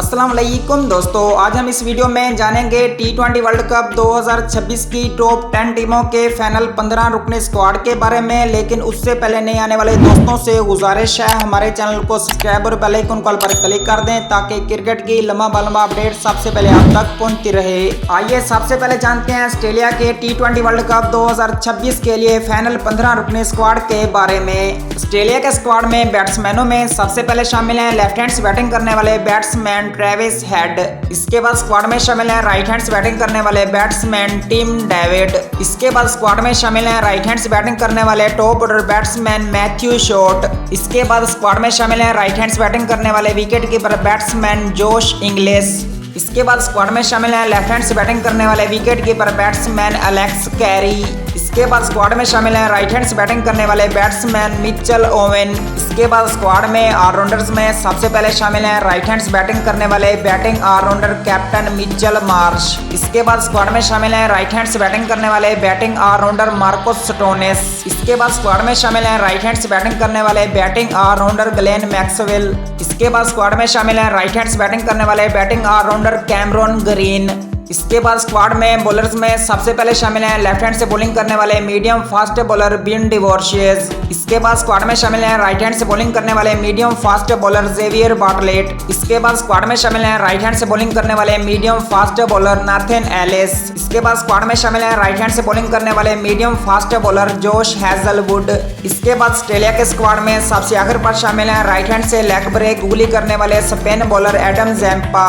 अस्सलाम वालेकुम दोस्तों, आज हम इस वीडियो में जानेंगे T20 वर्ल्ड कप 2026 की टॉप 10 टीमों के फाइनल 15 रुकने स्क्वाड के बारे में। लेकिन उससे पहले नए आने वाले दोस्तों से गुजारिश है हमारे चैनल को सब्सक्राइब और बेल आइकन कॉल पर क्लिक कर दें ताकि क्रिकेट की लम्बा अपडेट सबसे पहले आप तक पहुंचती रहे। आइए सबसे पहले जानते हैं ऑस्ट्रेलिया के T20 वर्ल्ड कप 2026 के लिए फाइनल 15 रुकने स्क्वाड के बारे में। ऑस्ट्रेलिया के स्क्वाड में बैट्समैनों में सबसे पहले शामिल हैं लेफ्ट हैंड बैटिंग करने वाले बैट्समैन ट्रेविस हेड। इसके बाद स्क्वाड में शामिल हैं राइट हैंड बैटिंग करने वाले बैट्समैन टिम डेविड। इसके बाद स्क्वाड में शामिल हैं राइट हैंड बैटिंग करने वाले top order batsman Matthew short. इसके बाद स्क्वाड में शामिल हैं राइट हैंड बैटिंग करने वाले विकेट कीपर बैट्समैन जोश इंग्लिश। इसके बाद स्क्वाड में शामिल हैं लेफ्ट हैंड बैटिंग करने वाले wicket keeper batsman Alex Carey. इसके बाद स्क्वाड में शामिल हैं राइट हैंड बैटिंग करने वाले बैट्समैन मिचेल ओवेन। इसके बाद स्क्वाड में ऑलराउंडर्स में सबसे पहले शामिल हैं राइट हैंड बैटिंग करने वाले batting allrounder captain Mitchell Marsh. इसके बाद स्क्वाड में शामिल हैं राइट हैंड बैटिंग करने वाले बैटिंग ऑलराउंडर मार्कोस स्टोनेस। इसके बाद स्क्वाड में शामिल हैं राइट हैंड बैटिंग करने वाले बैटिंग ऑलराउंडर ग्लेन मैक्सवेल। इसके बाद स्क्वाड में शामिल हैं राइट हैंड बैटिंग करने वाले बैटिंग ऑलराउंडर कैमरॉन ग्रीन। इसके बाद स्क्वाड में बॉलर्स में सबसे पहले शामिल हैं लेफ्ट हैंड से बॉलिंग करने वाले मीडियम फास्ट बॉलर बिन डिवोर्शियस। इसके बाद स्क्वाड में शामिल हैं राइट हैंड से बॉलिंग करने वाले medium fast bowler Xavier Bartlett. इसके बाद स्क्वाड में शामिल हैं राइट हैंड से बॉलिंग करने वाले medium fast bowler Nathan Ellis. इसके बाद स्क्वाड में शामिल हैं राइट हैंड से बॉलिंग करने वाले मीडियम फास्ट बॉलर जोश हैजलवुड। इसके बाद ऑस्ट्रेलिया के स्क्वाड में सबसे आखिर पर शामिल हैं राइट हैंड से लेग ब्रेक गुगली करने वाले स्पेन बॉलर एडम जैम्पा।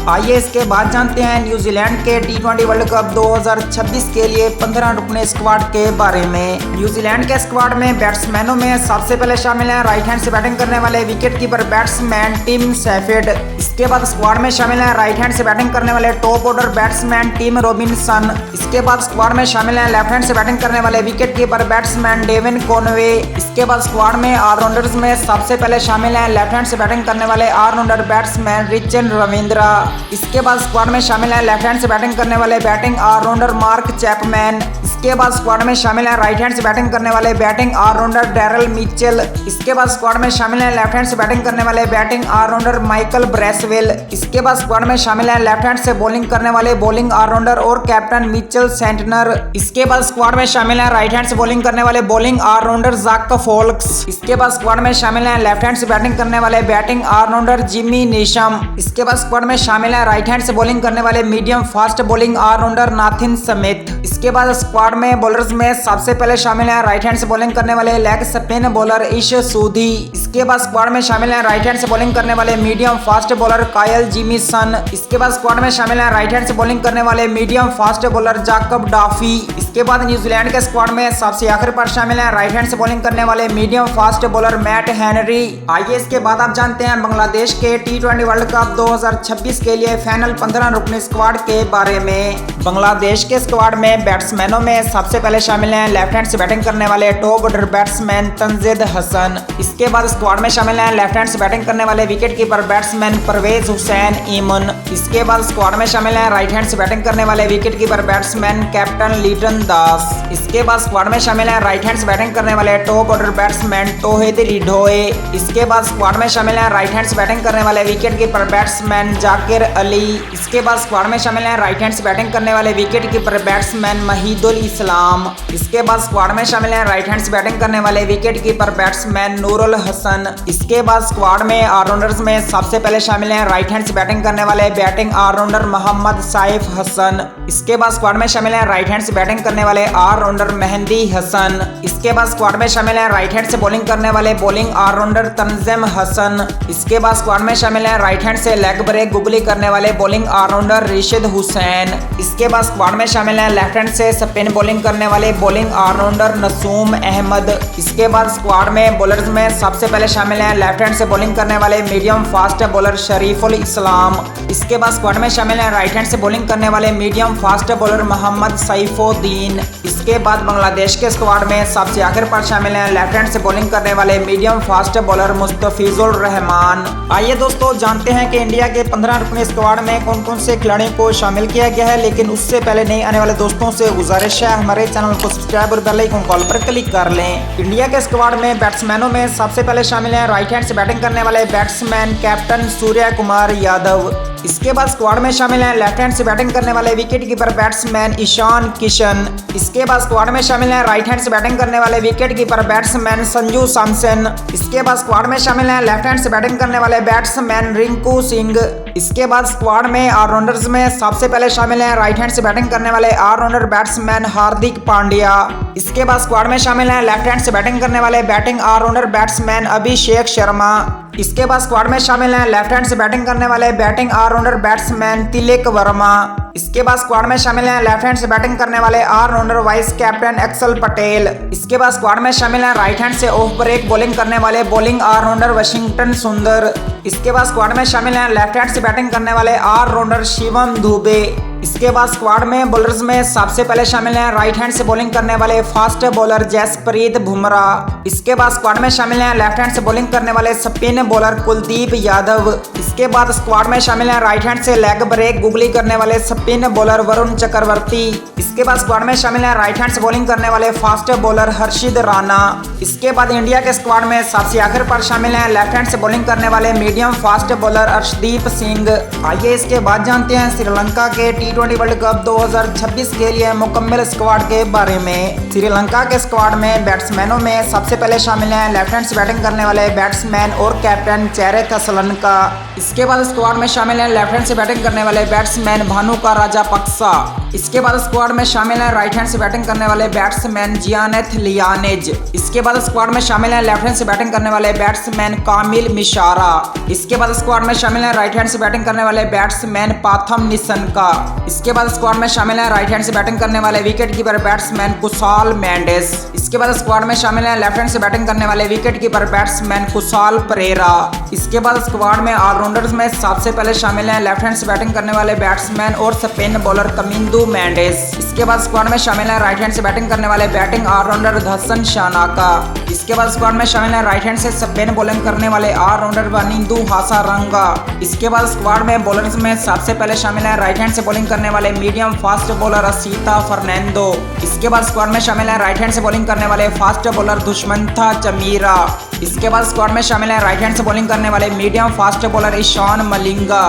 आइए इसके बाद जानते हैं न्यूजीलैंड के T20 वर्ल्ड कप 2026 के लिए 15 रुकने स्क्वाड के बारे में। न्यूजीलैंड के स्क्वाड में बैट्समैनों में सबसे पहले शामिल हैं राइट हैंड से बैटिंग करने वाले wicket keeper batsman Tim Seifert. इसके बाद स्क्वाड में शामिल हैं राइट हैंड से बैटिंग करने वाले top order batsman Tim Robinson. इसके बाद स्क्वाड में शामिल हैं लेफ्ट हैंड से बैटिंग करने वाले wicket keeper batsman Devon Conway. इसके बाद स्क्वाड में ऑलराउंडर्स में सबसे पहले शामिल हैं लेफ्ट हैंड से बैटिंग करने वाले ऑलराउंडर बैट्समैन रिचन रविंद्रा। इसके बाद स्क्वाड में शामिल हैं लेफ्ट हैंड से बैटिंग करने वाले बैटिंग ऑलराउंडर मार्क चैपमैन। इसके बाद स्क्वाड में शामिल हैं राइट हैंड से बैटिंग करने वाले बैटिंग ऑलराउंडर डैरल मिचेल। इसके बाद स्क्वाड में शामिल हैं लेफ्ट हैंड से बैटिंग करने वाले बैटिंग ऑलराउंडर माइकल ब्रेसवेल। इसके बाद स्क्वाड में शामिल हैं लेफ्ट हैंड से बॉलिंग करने वाले बॉलिंग ऑलराउंडर और कैप्टन मिचेल सेंटनर। इसके बाद स्क्वाड में शामिल हैं राइट हैंड से बॉलिंग करने वाले बॉलिंग ऑलराउंडर जाक फोल्क्स। इसके बाद स्क्वाड में शामिल हैं लेफ्ट हैंड से बैटिंग करने वाले बैटिंग ऑलराउंडर जिमी नीशम। इसके बाद स्क्वाड में शामिल हैं राइट हैंड से बॉलिंग करने वाले medium fast bowling allrounder Nathan Smith. इसके बाद स्क्वाड में बॉलर्स में सबसे पहले शामिल हैं राइट हैंड से बॉलिंग करने वाले लेग स्पिन बॉलर इश सूदी। इसके बाद स्क्वाड में शामिल हैं राइट हैंड से बॉलिंग करने वाले मीडियम फास्ट बॉलर कायल जिमीसन। इसके बाद स्क्वाड में शामिल हैं राइट हैंड से बॉलिंग करने वाले मीडियम फास्ट बॉलर जाकब डाफी। इसके बाद न्यूजीलैंड के स्क्वाड में सबसे आखिर पर शामिल हैं राइट हैंड से बॉलिंग करने वाले medium fast bowler Matt Henry. आइए इसके बाद आप जानते हैं बांग्लादेश के T20 वर्ल्ड कप 2026 के लिए फाइनल 15 रुकने स्क्वाड के बारे में। बांग्लादेश के स्क्वाड में बैट्समैनों में सबसे पहले शामिल हैं लेफ्ट हैंड से बैटिंग करने वाले top order batsman Tanzid Hasan. इसके बाद स्क्वाड में शामिल हैं लेफ्ट हैंड से बैटिंग करने वाले wicket keeper batsman Parvez Hossain Emon. इसके बाद स्क्वाड में शामिल हैं राइट हैंड से बैटिंग करने वाले wicket keeper batsman captain Liton Das. इसके बाद स्क्वाड में शामिल हैं राइट हैंड से बैटिंग करने वाले टॉप ऑर्डर बैट्समैन तोहिद रिडोए। इसके बाद स्क्वाड में शामिल हैं राइट हैंड से बैटिंग करने वाले wicket keeper batsman Zakir Ali. इसके बाद स्क्वाड में शामिल हैं राइट हैंड से बैटिंग करने वाले विकेट कीपर बैट्समैन महीदुल इस्लाम। इसके बाद स्क्वाड में शामिल हैं राइट हैंड से बैटिंग करने वाले wicket keeper batsman Nurul Hasan. इसके बाद स्क्वाड में ऑलराउंडर्स में सबसे पहले शामिल हैं राइट हैंड से बैटिंग करने वाले बैटिंग ऑलराउंडर मोहम्मद साइफ हसन। इसके बाद स्क्वाड में शामिल हैं राइट हैंड से बैटिंग करने वाले ऑलराउंडर मेहंदी हसन। इसके बाद स्क्वाड में शामिल हैं राइट हैंड से बॉलिंग करने वाले बॉलिंग ऑलराउंडर तंजिम हसन। इसके बाद स्क्वाड में शामिल हैं राइट हैंड से लेग ब्रेक गुगली करने वाले बॉलिंग ऑलराउंडर रिशिद हुसैन। इसके बाद स्क्वाड में शामिल हैं लेफ्ट हैंड से स्पिन बॉलिंग करने वाले बॉलिंग ऑलराउंडर नसूम अहमद। इसके बाद स्क्वाड में बॉलर्स में सबसे पहले शामिल हैं लेफ्ट हैंड से बॉलिंग करने वाले मीडियम फास्ट बॉलर शरीफुल इस्लाम। इसके बाद स्क्वाड में शामिल हैं राइट हैंड से बॉलिंग करने वाले मीडियम फास्ट बॉलर मोहम्मद सईफुद्दीन। इसके बाद बांग्लादेश के स्क्वाड में सबसे आखिर पर शामिल हैं लेफ्ट हैंड से बॉलिंग करने वाले medium fast bowler Mustafizur Rahman. आइए दोस्तों जानते हैं कि इंडिया के 15 रुकने स्क्वाड में कौन कौन से खिलाड़ियों को शामिल किया गया है। लेकिन उससे पहले नए आने वाले दोस्तों दोस्तों से गुजारिश है हमारे चैनल को सब्सक्राइब और बेल आइकन कॉल पर क्लिक कर लें। इंडिया के स्क्वाड में बैट्समैनों में सबसे पहले शामिल हैं राइट हैंड से बैटिंग करने वाले बैट्समैन कैप्टन सूर्य कुमार यादव। इसके बाद स्क्वाड में शामिल हैं लेफ्ट हैंड से बैटिंग करने वाले wicket keeper batsman Ishan Kishan. इसके बाद स्क्वाड में शामिल हैं राइट हैंड से बैटिंग करने वाले wicket keeper batsman Sanju Samson. इसके बाद स्क्वाड में शामिल हैं लेफ्ट हैंड से बैटिंग करने वाले बैट्समैन रिंकू सिंह। इसके बाद स्क्वाड में ऑलराउंडर्स में सबसे पहले शामिल हैं राइट हैंड से बैटिंग करने वाले ऑलराउंडर बैट्समैन हार्दिक पांड्या। इसके बाद स्क्वाड में शामिल हैं लेफ्ट हैंड से बैटिंग करने वाले batting allrounder batsman Abhishek Sharma. इसके बाद स्क्वाड में शामिल हैं लेफ्ट हैंड से बैटिंग करने वाले batting allrounder batsman Tilak Varma. इसके बाद स्क्वाड में शामिल हैं लेफ्ट हैंड से बैटिंग करने वाले allrounder vice captain Axar Patel. इसके बाद स्क्वाड में शामिल हैं राइट हैंड से ऑफ ब्रेक बॉलिंग करने वाले बॉलिंग ऑलराउंडर वाशिंगटन सुंदर। इसके बाद स्क्वाड में शामिल हैं लेफ्ट हैंड से बैटिंग करने वाले ऑलराउंडर शिवम दुबे। इसके बाद स्क्वाड में बॉलर्स में सबसे पहले शामिल हैं राइट हैंड से बॉलिंग करने वाले फास्ट बॉलर जसप्रीत बुमराह। इसके बाद स्क्वाड में शामिल हैं लेफ्ट हैंड से बॉलिंग करने वाले स्पिन बॉलर कुलदीप यादव। इसके बाद स्क्वाड में शामिल हैं राइट हैंड से लेग ब्रेक गुगली करने वाले स्पिन बॉलर वरुण चक्रवर्ती। इसके बाद स्क्वाड में शामिल हैं राइट हैंड से बॉलिंग करने वाले फास्ट बॉलर हर्षिद राणा। इसके बाद इंडिया के स्क्वाड में सबसे आखिर पर शामिल हैं लेफ्ट हैंड से बॉलिंग करने वाले medium fast bowler Arshdeep Singh. आइए इसके बाद जानते हैं श्रीलंका के T20 वर्ल्ड कप 2026 के लिए मुकम्मल स्क्वाड के बारे में। श्रीलंका के स्क्वाड में बैट्समैनों में सबसे पहले शामिल हैं लेफ्ट हैंड से बैटिंग करने वाले बैट्समैन और कैप्टन चेरिथ असलनका। इसके बाद स्क्वाड में शामिल हैं लेफ्ट हैंड से बैटिंग करने वाले बैट्समैन भानुका राजापक्सा। इसके बाद स्क्वाड में शामिल हैं राइट हैंड से बैटिंग करने वाले बैट्समैन जियानेथ लियानेज। इसके बाद स्क्वाड में शामिल हैं लेफ्ट हैंड से बैटिंग करने वाले बैट्समैन कामिल मिशारा। इसके बाद स्क्वाड में शामिल हैं राइट हैंड से बैटिंग करने वाले बैट्समैन पाथम निसनका। इसके बाद स्क्वाड में शामिल हैं राइट हैंड से बैटिंग करने वाले wicket keeper batsman Kusal Mendis. इसके बाद स्क्वाड में शामिल हैं लेफ्ट हैंड से बैटिंग करने वाले wicket keeper batsman Kusal Perera. इसके बाद स्क्वाड में ऑलराउंडर्स में सबसे पहले शामिल हैं लेफ्ट हैंड से बैटिंग करने वाले बैट्समैन और स्पिन बॉलर कमिंदू मेंडिस। इसके बाद स्क्वाड में शामिल हैं राइट हैंड से बैटिंग करने वाले बैटिंग ऑलराउंडर धसन शानाका। इसके बाद स्क्वाड में शामिल हैं राइट हैंड से स्पिन बॉलिंग करने वाले ऑलराउंडर वनिंदु हासारंगा। इसके बाद स्क्वाड में बॉलर्स में सबसे पहले शामिल हैं राइट हैंड से बॉलिंग करने वाले medium fast bowler Asitha Fernando. इसके बाद स्क्वाड में शामिल हैं राइट हैंड से बॉलिंग करने वाले फास्ट बॉलर दुष्मंथा चमीरा। इसके बाद स्क्वाड में शामिल हैं राइट हैंड से बॉलिंग करने वाले medium fast bowler Eshan Malinga.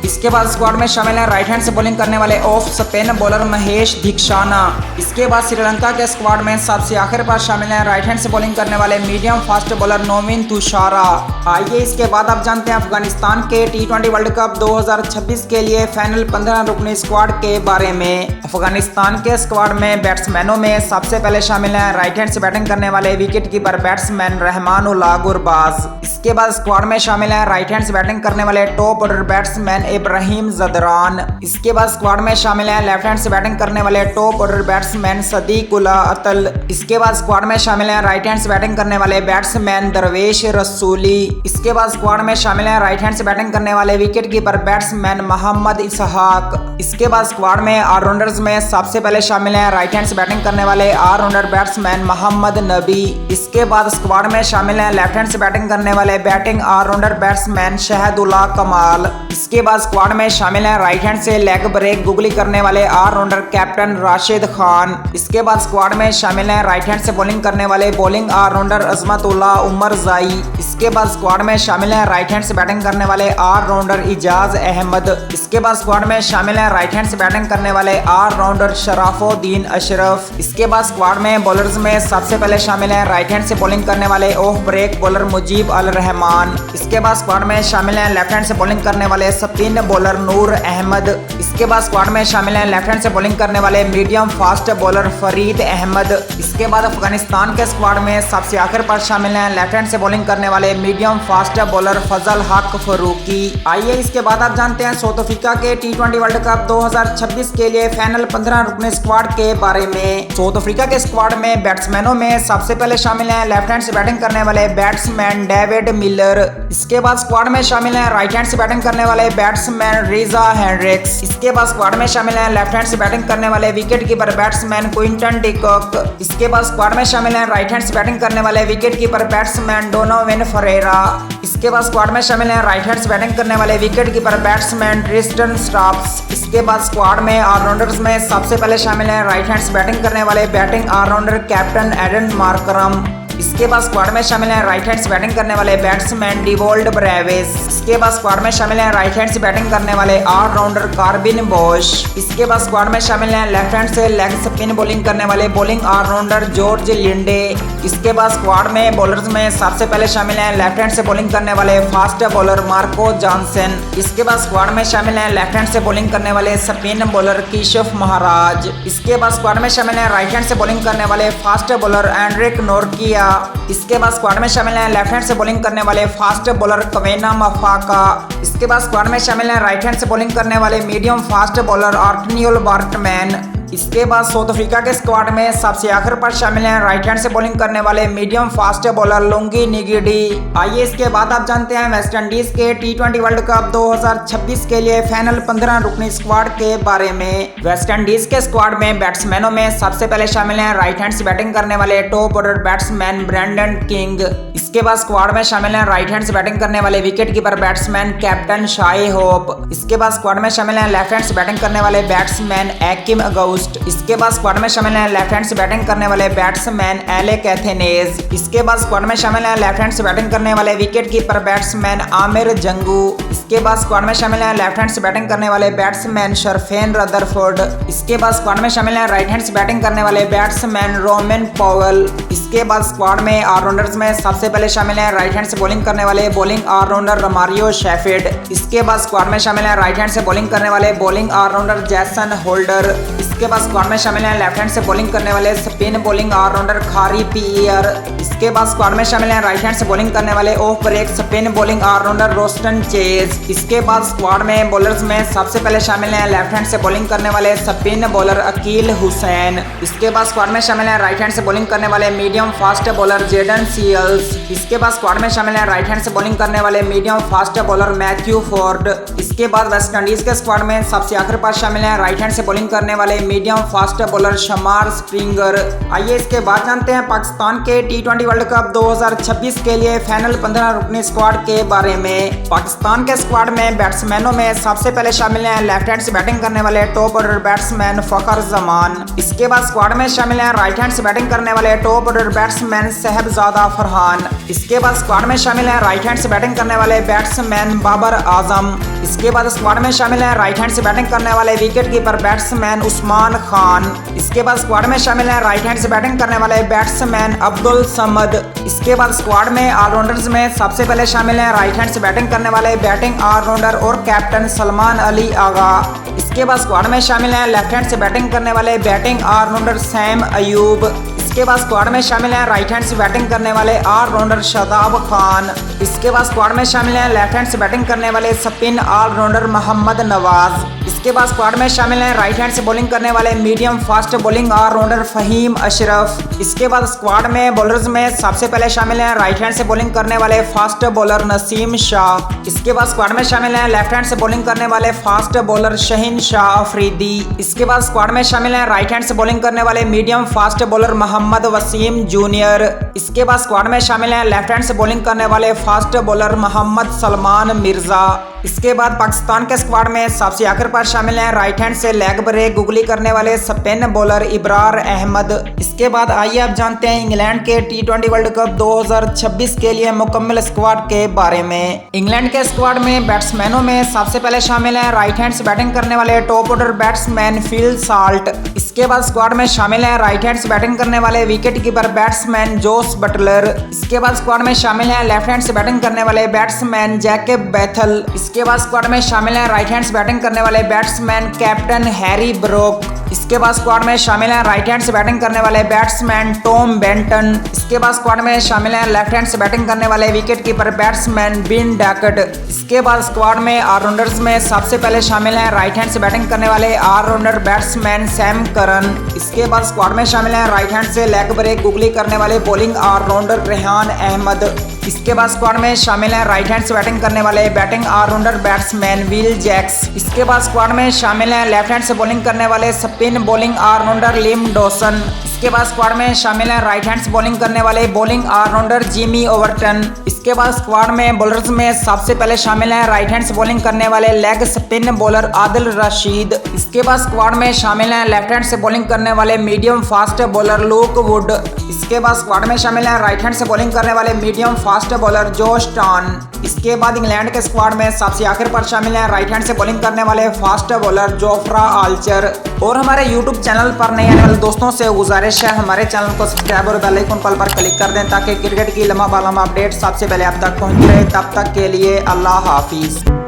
इसके बाद स्क्वाड में शामिल हैं राइट हैंड से बॉलिंग करने वाले off spin bowler Mahesh Theekshana. इसके बाद श्रीलंका के स्क्वाड में सबसे आखिर पर शामिल हैं राइट हैंड से बॉलिंग करने वाले मीडियम फास्ट बॉलर नोविन तुषारा। आइए इसके बाद आप जानते हैं अफगानिस्तान के T20 वर्ल्ड कप 2026 के लिए फाइनल 15 रुकनी स्क्वाड के बारे में। अफगानिस्तान के स्क्वाड में बैट्समैनों में सबसे पहले शामिल हैं राइट हैंड से बैटिंग करने वाले wicket keeper batsman Rahmanullah Gurbaz. इसके बाद स्क्वाड में शामिल हैं राइट हैंड से बैटिंग करने वाले top order batsman Ibrahim Zadran. इसके बाद स्क्वाड में शामिल हैं लेफ्ट हैंड से बैटिंग करने वाले टॉप ऑर्डर बैट्समैन सदीकुल्ला अतल। इसके बाद स्क्वाड में शामिल हैं राइट हैंड से बैटिंग करने वाले बैट्समैन दरवेश रसूली। इसके बाद स्क्वाड में शामिल हैं राइट हैंड से बैटिंग करने वाले विकेट कीपर बैट्समैन मोहम्मद इसहाक। इसके बाद स्क्वाड में ऑलराउंडर्स में सबसे पहले शामिल हैं राइट हैंड से बैटिंग करने वाले ऑलराउंडर बैट्समैन मोहम्मद नबी। इसके बाद स्क्वाड में शामिल हैं लेफ्ट हैंड से बैटिंग करने वाले बैटिंग ऑलराउंडर बैट्समैन शहदुल्ला कमाल। इसके बाद स्क्वाड में शामिल हैं राइट हैंड से लेग ब्रेक गुगली करने वाले ऑलराउंडर कैप्टन राशिद खान। इसके बाद स्क्वाड में शामिल हैं राइट हैंड से बॉलिंग करने वाले बॉलिंग ऑलराउंडर अजमतुल्लाह उमर जाई। इसके बाद स्क्वाड में शामिल हैं राइट हैंड से बैटिंग करने वाले ऑलराउंडर इजाज अहमद। इसके बाद स्क्वाड में शामिल हैं राइट हैंड से बैटिंग करने वाले ऑलराउंडर शराफुद्दीन अशरफ। इसके बाद स्क्वाड में बॉलर्स में सबसे पहले शामिल हैं राइट हैंड से बॉलिंग करने वाले ऑफ ब्रेक बॉलर मुजीब अल रहमान। इसके बाद स्क्वाड में शामिल हैं लेफ्ट हैंड से बॉलिंग करने वाले स्पिन बॉलर नूर अहमद। इसके बाद स्क्वाड में शामिल हैं लेफ्ट हैंड से बॉलिंग करने वाले medium fast bowler Fareed Ahmad. इसके बाद अफगानिस्तान के स्क्वाड में सबसे आखिर पर शामिल हैं लेफ्ट हैंड से बॉलिंग करने वाले मीडियम फास्ट बॉलर फजल हक फरूकी। आइए इसके बाद आप जानते हैं साउथ अफ्रीका के T20 वर्ल्ड कप 2026 के लिए फाइनल 15 रुकने स्क्वाड के बारे में। साउथ अफ्रीका के स्क्वाड में बैट्समैनों में सबसे पहले शामिल हैं लेफ्ट हैंड से बैटिंग करने वाले बैट्समैन डेविड मिलर। इसके बाद स्क्वाड में शामिल हैं राइट हैंड से बैटिंग करने वाले बैट्समैन बैट्समैन रीजा हेनरिक्स। इसके बाद स्क्वाड में शामिल हैं लेफ्ट हैंड से बैटिंग करने वाले wicket keeper batsman Quinton de Kock. इसके बाद स्क्वाड में शामिल हैं राइट हैंड से बैटिंग करने वाले wicket keeper batsman Donovan Ferreira. इसके बाद स्क्वाड में शामिल हैं राइट हैंड से बैटिंग करने वाले विकेट कीपर बैट्समैन ट्रिस्टन स्ट्रॉप्स। इसके बाद स्क्वाड में ऑलराउंडर्स में सबसे पहले शामिल हैं राइट हैंड से बैटिंग करने वाले batting allrounder captain Aiden Markram. इसके बाद स्क्वाड में शामिल हैं राइट हैंड से बैटिंग करने वाले बैट्समैन डिवोल्ड ब्रेविस। इसके बाद स्क्वाड में शामिल हैं राइट हैंड से बैटिंग करने वाले ऑलराउंडर कार्बिन बोश। इसके बाद स्क्वाड में शामिल हैं लेफ्ट हैंड से लेग स्पिन बॉलिंग करने वाले बॉलिंग ऑलराउंडर जॉर्ज लिंडे। इसके बाद स्क्वाड में बॉलर्स में सबसे पहले शामिल हैं लेफ्ट हैंड से बॉलिंग करने वाले फास्ट बॉलर मार्को जॉनसन। इसके बाद स्क्वाड में शामिल हैं लेफ्ट हैंड से बॉलिंग करने वाले स्पिन बॉलर किशोफ महाराज। इसके बाद स्क्वाड में शामिल हैं राइट हैंड से बॉलिंग करने वाले फास्ट बॉलर एंड्रिक नोर्किया। इसके बाद स्क्वाड में शामिल हैं लेफ्ट हैंड से बॉलिंग करने वाले फास्ट बॉलर कवेना मफाका। इसके बाद स्क्वाड में शामिल हैं राइट हैंड से बॉलिंग करने वाले मीडियम फास्ट बॉलर आर्टनियोल बार्टमैन। इसके बाद साउथ अफ्रीका के स्क्वाड में सबसे आखिर पर शामिल हैं राइट हैंड से बॉलिंग करने वाले मीडियम फास्ट बॉलर लुंगी निगिडी। आइए इसके बाद आप जानते हैं वेस्ट इंडीज के टी20 वर्ल्ड कप 2026 के लिए फाइनल 15 रुकनी स्क्वाड के बारे में। वेस्ट इंडीज के स्क्वाड में बैट्समैनों में सबसे पहले शामिल हैं राइट हैंड से बैटिंग करने वाले top order batsman Brandon King. इसके बाद स्क्वाड में शामिल हैं राइट हैंड से बैटिंग करने वाले wicket keeper batsman captain Shai Hope. इसके बाद स्क्वाड में शामिल हैं लेफ्ट हैंड से बैटिंग करने वाले बैट्समैन एकिम अगौस्ट। इसके बाद स्क्वाड में शामिल हैं लेफ्ट हैंड से बैटिंग करने वाले बैट्समैन एलेक एथेनेज। इसके बाद स्क्वाड में शामिल हैं लेफ्ट हैंड से बैटिंग करने वाले wicket keeper batsman Aamir Jangu. इसके बाद स्क्वाड में शामिल हैं लेफ्ट हैंड से बैटिंग करने वाले बैट्समैन शरफेन रदरफोर्ड। इसके बाद स्क्वाड में शामिल हैं राइट हैंड से बैटिंग करने वाले बैट्समैन रोमन पॉवेल। इसके बाद स्क्वाड में ऑलराउंडर्स में सबसे पहले शामिल हैं राइट हैंड से बॉलिंग करने वाले बॉलिंग ऑलराउंडर रमारियो शेफिल्ड। इसके बाद स्क्वाड में शामिल हैं राइट हैंड से बॉलिंग करने वाले बॉलिंग ऑलराउंडर जैसन होल्डर। इसके बाद स्क्वाड में शामिल हैं लेफ्ट हैंड से बॉलिंग करने वाले स्पिन बॉलिंग ऑलराउंडर खारी पीयर। इसके बाद स्क्वाड में शामिल हैं राइट हैंड से बॉलिंग करने वाले off break spin bowling allrounder Roston Chase. इसके बाद स्क्वाड में बॉलर्स में सबसे पहले शामिल हैं लेफ्ट हैंड से बॉलिंग करने वाले स्पिन बॉलर अकील हुसैन। इसके बाद स्क्वाड में शामिल हैं राइट हैंड से बॉलिंग करने वाले medium fast bowler Jayden Seales. इसके बाद स्क्वाड में शामिल हैं राइट हैंड से बॉलिंग करने वाले medium fast bowler Matthew Forde. इसके बाद वेस्ट इंडीज के स्क्वाड में सबसे आखिर पर शामिल हैं राइट हैंड से बॉलिंग करने वाले medium fast bowler Shamar Springer. आइए इसके बाद जानते हैं पाकिस्तान के टी20 वर्ल्ड कप 2026 के लिए फाइनल 15 रुकनी स्क्वाड के बारे में। पाकिस्तान के स्क्वाड में बैट्समैनों में सबसे पहले शामिल हैं लेफ्ट हैंड से बैटिंग करने वाले टॉप ऑर्डर बैट्समैन फखर जमान। इसके बाद स्क्वाड में शामिल हैं राइट हैंड से बैटिंग करने वाले टॉप ऑर्डर बैट्समैन साहबजादा फरहान। इसके बाद स्क्वाड में शामिल हैं राइट हैंड से बैटिंग करने वाले बैट्समैन बाबर आजम। इसके बाद स्क्वाड में शामिल हैं राइट हैंड से बैटिंग करने वाले wicket keeper batsman Usman Khan. इसके बाद स्क्वाड में शामिल हैं राइट हैंड से बैटिंग करने वाले बैट्समैन अब्दुल समद। इसके बाद स्क्वाड में ऑलराउंडर्स में सबसे पहले शामिल हैं राइट हैंड से बैटिंग करने वाले बैटिंग ऑलराउंडर और कैप्टन सलमान अली आगा। इसके बाद स्क्वाड में शामिल हैं लेफ्ट हैंड से बैटिंग करने वाले बैटिंग ऑलराउंडर सैम अयूब। इसके बाद स्क्वाड में शामिल हैं राइट हैंड से बैटिंग करने वाले ऑलराउंडर शादाब खान। इसके बाद स्क्वाड में शामिल हैं लेफ्ट हैंड से बैटिंग करने वाले स्पिन ऑलराउंडर मोहम्मद नवाज। इसके बाद स्क्वाड में शामिल हैं राइट हैंड से बॉलिंग करने वाले medium fast bowling allrounder Faheem Ashraf. इसके बाद स्क्वाड में बॉलर्स में सबसे पहले शामिल हैं राइट हैंड से बॉलिंग करने वाले फास्ट बॉलर नसीम शाह। इसके बाद स्क्वाड में शामिल हैं लेफ्ट हैंड से बॉलिंग करने वाले फास्ट बॉलर शहीन शाह अफरीदी। इसके बाद स्क्वाड में शामिल हैं राइट हैंड से बॉलिंग करने वाले medium fast bowler Mohammad Wasim junior. इसके बाद स्क्वाड में शामिल हैं लेफ्ट हैंड से बॉलिंग करने वाले फास्ट बॉलर मोहम्मद सलमान मिर्जा। इसके बाद पाकिस्तान के स्क्वाड में सबसे आखिर पर शामिल हैं राइट हैंड से लेग ब्रेक गुगली करने वाले स्पिन बॉलर इब्रार अहमद। इसके बाद आइए आप जानते हैं इंग्लैंड के टी20 वर्ल्ड कप 2026 के लिए मुकम्मल स्क्वाड के बारे में। इंग्लैंड के स्क्वाड में बैट्समैनों में सबसे पहले शामिल हैं राइट हैंड से बैटिंग करने वाले top order batsman Phil Salt. इसके बाद स्क्वाड में शामिल हैं राइट हैंड से बैटिंग करने वाले wicket keeper batsman Jos Buttler. इसके बाद स्क्वाड में शामिल हैं लेफ्ट हैंड से बैटिंग करने वाले बैट्समैन जैकब बैथल। इसके बाद स्क्वाड में शामिल हैं राइट हैंड से बैटिंग करने वाले बैट्समैन कैप्टन हैरी ब्रोक। इसके बाद स्क्वाड में शामिल हैं राइट हैंड से बैटिंग करने वाले बैट्समैन टॉम बेंटन। इसके बाद स्क्वाड में शामिल हैं लेफ्ट हैंड से बैटिंग करने वाले विकेट कीपर बैट्समैन बिन डैकेट। इसके बाद स्क्वाड में ऑलराउंडर्स में सबसे पहले शामिल हैं राइट हैंड से बैटिंग करने वाले ऑलराउंडर बैट्समैन सैम करन। इसके बाद स्क्वाड में शामिल हैं राइट हैंड से लेग ब्रेक गुगली करने वाले बॉलिंग ऑलराउंडर रेहान अहमद। इसके बाद स्क्वाड में शामिल हैं राइट हैंड से बैटिंग करने वाले batting allrounder batsman Will Jacks. इसके बाद स्क्वाड में शामिल हैं लेफ्ट हैंड से बॉलिंग करने वाले स्पिन बॉलिंग ऑलराउंडर लिम डॉसन। इसके बाद स्क्वाड में शामिल हैं राइट हैंड से बॉलिंग करने वाले बॉलिंग ऑलराउंडर जिमी ओवरटन। इसके बाद स्क्वाड में बॉलर्स में सबसे पहले शामिल हैं राइट हैंड से बॉलिंग करने वाले leg spin bowler Adil Rashid. इसके बाद स्क्वाड में शामिल हैं लेफ्ट हैंड से बॉलिंग करने वाले medium fast bowler look would. इसके बाद स्क्वाड में शामिल हैं राइट हैंड से बॉलिंग करने वाले मीडियम फास्ट बॉलर जोश टॉन। इसके बाद इंग्लैंड के स्क्वाड में सबसे आखिर पर शामिल हैं राइट हैंड से बॉलिंग करने वाले फास्ट बॉलर जोफ्रा आर्चर। और हमारे यूट्यूब चैनल पर नए आने वाले दोस्तों से गुजारिश है हमारे चैनल को सब्सक्राइब और बेल आइकन पर क्लिक कर दें ताकि क्रिकेट की लम्हा अपडेट सबसे पहले आप तक पहुंच रहे। तब तक के लिए अल्लाह हाफिज।